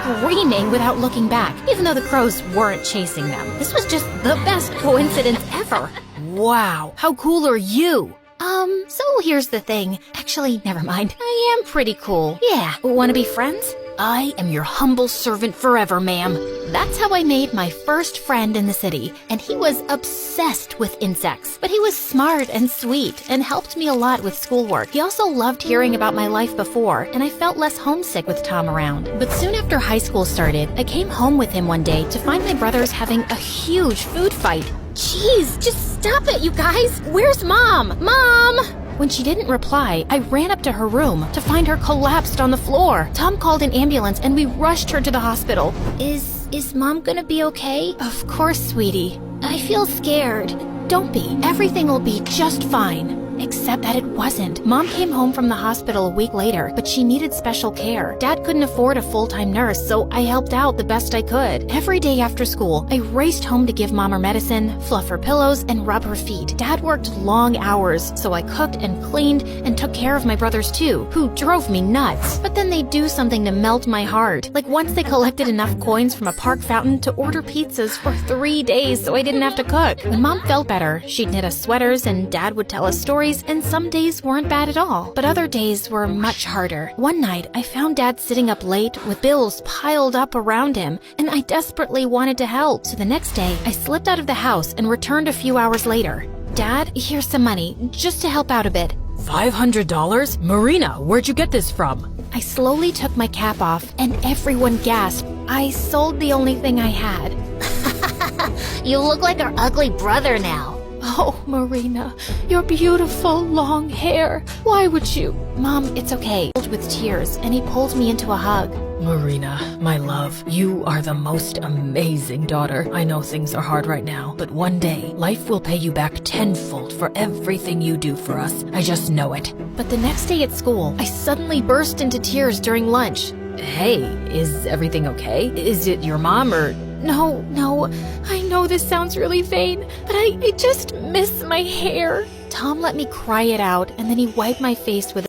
screaming without looking back, even though the crows weren't chasing them. This was just the best coincidence ever. Wow, how cool are you? So here's the thing. Actually, never mind. I am pretty cool. Yeah, wanna be friends? I am your humble servant forever, ma'am. That's how I made my first friend in the city, and he was obsessed with insects. But he was smart and sweet and helped me a lot with schoolwork. He also loved hearing about my life before, and I felt less homesick with Tom around. But soon after high school started, I came home with him one day to find my brothers having a huge food fight. Jeez, just stop it, you guys! Where's Mom? Mom! When she didn't reply, I ran up to her room to find her collapsed on the floor. Tom called an ambulance and we rushed her to the hospital. Is Mom gonna be okay? Of course, sweetie. I feel scared. Don't be. Everything will be just fine. Except that it wasn't. Mom came home from the hospital a week later, but she needed special care. Dad couldn't afford a full-time nurse, so I helped out the best I could. Every day after school, I raced home to give Mom her medicine, fluff her pillows, and rub her feet. Dad worked long hours, so I cooked and cleaned and took care of my brothers too, who drove me nuts. But then they'd do something to melt my heart. Like once they collected enough coins from a park fountain to order pizzas for 3 days so I didn't have to cook. When Mom felt better, she'd knit us sweaters and Dad would tell us stories, and some days weren't bad at all, but other days were much harder. One night, I found Dad sitting up late with bills piled up around him, and I desperately wanted to help. So the next day, I slipped out of the house and returned a few hours later. Dad, here's some money, just to help out a bit. $500? Marina, where'd you get this from? I slowly took my cap off, and everyone gasped. I sold the only thing I had. You look like our ugly brother now. Oh, Marina, your beautiful long hair. Why would you? Mom, it's okay. With tears, and he pulled me into a hug. Marina, my love, you are the most amazing daughter. I know things are hard right now, but one day, life will pay you back tenfold for everything you do for us. I just know it. But the next day at school, I suddenly burst into tears during lunch. Hey, is everything okay? Is it your mom or... No, I know this sounds really vain, but I just miss my hair. Tom let me cry it out, and then he wiped my face with